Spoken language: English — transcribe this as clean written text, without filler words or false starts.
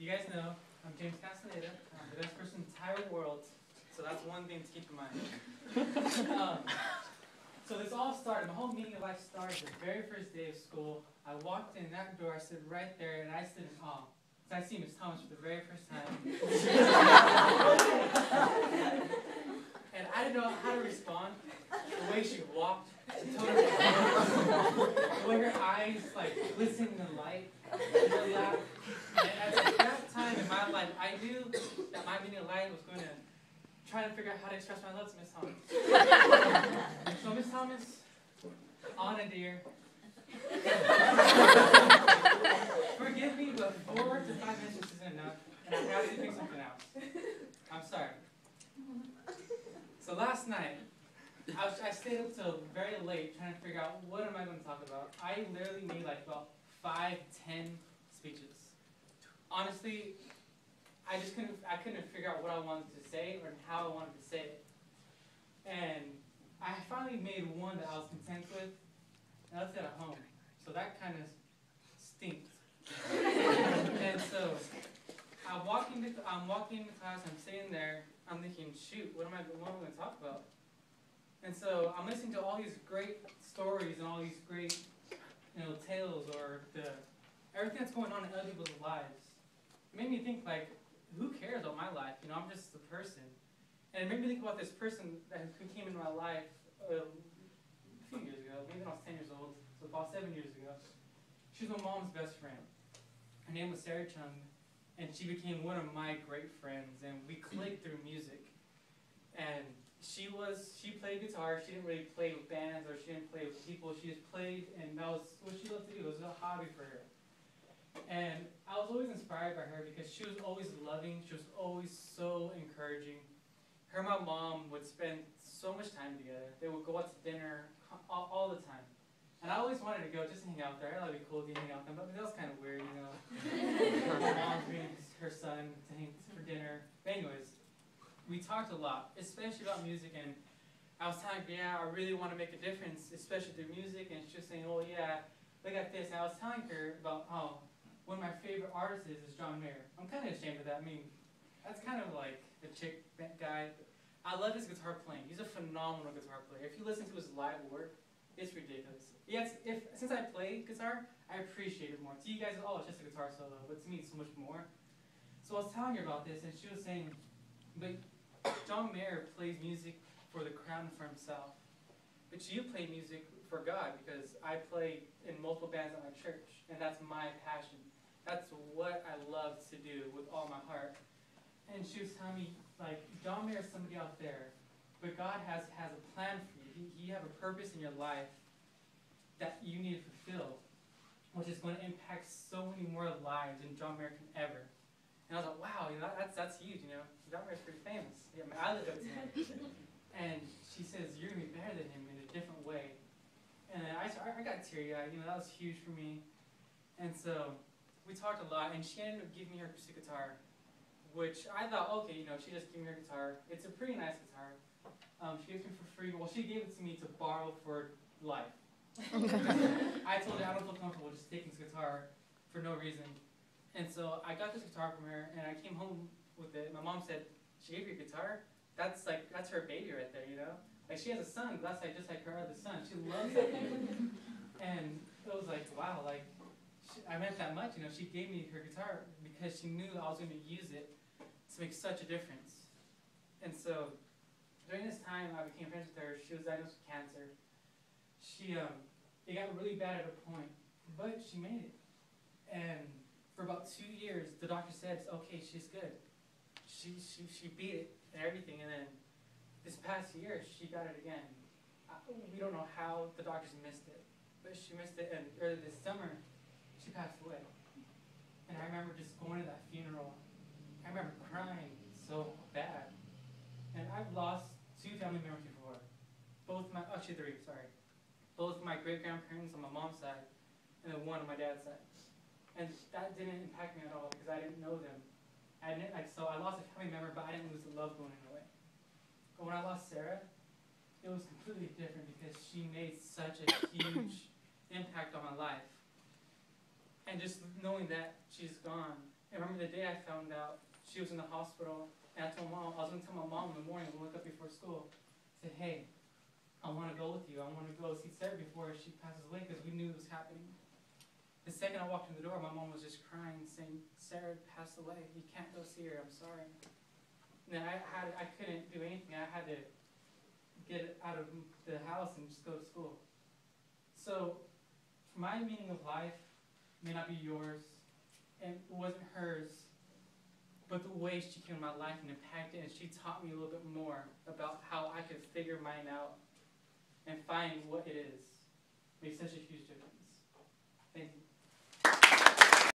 you guys know I'm James Castaneda. I'm the best person in the entire world, so that's one thing to keep in mind. So this all started, my whole meaning of life started the very first day of school. I walked in that door, I stood right there, and I stood in awe. So I see Miss Thomas for the very first time. And I didn't know how to respond. The way she walked, totally the way her eyes like glistened in the light, her laugh. And at that time in my life, I knew that my meaning of life was going to try to figure out how to express my love to Miss Thomas. So Miss Thomas, Anna dear, forgive me, but 4 to 5 minutes isn't enough, and I have to do something else. I'm sorry. So last night, I stayed up till very late trying to figure out what am I going to talk about. I literally made like about 5, 10 speeches. Honestly, I couldn't figure out what I wanted to say or how I wanted to say it. And I finally made one that I was content with, and I left it at home. So that kind of stinks. And so I'm walking into class, I'm sitting there, I'm thinking, shoot, what am I going to talk about? And so I'm listening to all these great stories and all these great, tales or everything that's going on in other people's lives. It made me think, like, who cares about my life? I'm just a person. And it made me think about this person who came into my life a few years ago, maybe when I was 10 years old, so about 7 years ago. She was my mom's best friend. Her name was Sarah Chung, and she became one of my great friends, and we clicked through music. And she played guitar. She didn't really play with bands or she didn't play with people. She just played, and that was what she loved to do. It was a hobby for her. And I was always inspired by her because she was always loving. She was always so encouraging. Her and my mom would spend so much time together. They would go out to dinner all the time. And I always wanted to go just to hang out there. I thought it'd be cool to hang out with them, but that was kind of weird, My mom brings her son to hang for dinner. But anyways, we talked a lot, especially about music, and I was telling her, yeah, I really want to make a difference, especially through music, and she was saying, oh yeah, look at this. And I was telling her about how one of my favorite artists is John Mayer. I'm kind of ashamed of that. I mean, that's kind of like the chick guy. I love his guitar playing. He's a phenomenal guitar player. If you listen to his live work, it's ridiculous. Yes, since I play guitar, I appreciate it more. To you guys, oh, it's just a guitar solo, but to me, it's so much more. So I was telling her about this, and she was saying, but John Mayer plays music for the crown and for himself. But you play music for God, because I play in multiple bands at my church, and that's my passion. That's what I love to do with all my heart. And she was telling me, like, John Mayer is somebody out there, but God has a plan for you. You have a purpose in your life that you need to fulfill, which is going to impact so many more lives than John Mayer can ever. And I was like, wow, that's huge, John Mayer's pretty famous. Yeah, I live up to him. And she says, you're going to be better than him in a different way. And I got teary-eyed, that was huge for me. And so we talked a lot, and she ended up giving me her acoustic guitar, which I thought, okay, she just gave me her guitar. It's a pretty nice guitar. She gave it to me for free. Well, she gave it to me to borrow for life. I told her I don't feel comfortable just taking this guitar for no reason. And so I got this guitar from her, and I came home with it. My mom said, she gave you a guitar? That's her baby right there, Like, she has a son, but that's just like her other son. She loves that thing. And it was like, wow, like, I meant that much, She gave me her guitar because she knew I was going to use it to make such a difference. And so during this time, I became friends with her. She was diagnosed with cancer. It got really bad at a point, but she made it. And for about 2 years, the doctor said, okay, she's good. She beat it and everything. And then this past year, she got it again. We don't know how the doctors missed it, but she missed it. And earlier this summer, she passed away. And I remember just going to that funeral. I remember crying so bad. And I've lost 2 family members before. Actually 3, sorry. Both my great-grandparents on my mom's side, and then one on my dad's side. And that didn't impact me at all because I didn't know them. So I lost a family member, but I didn't lose the loved one in a way. But when I lost Sarah, it was completely different because she made such a huge impact on my life. And just knowing that she's gone, And I remember the day I found out she was in the hospital, and I was going to tell my mom in the morning when we woke up before school. I said, hey, I want to go with you. I want to go see Sarah before she passes away because we knew it was happening. The second I walked in the door, my mom was just crying, saying, Sarah passed away. You can't go see her. I'm sorry. And I couldn't do anything. I had to get out of the house and just go to school. So my meaning of life may not be yours, and it wasn't hers, but the way she came in my life and impacted, and she taught me a little bit more about how I could figure mine out and find what it is, made such a huge difference. Thank you.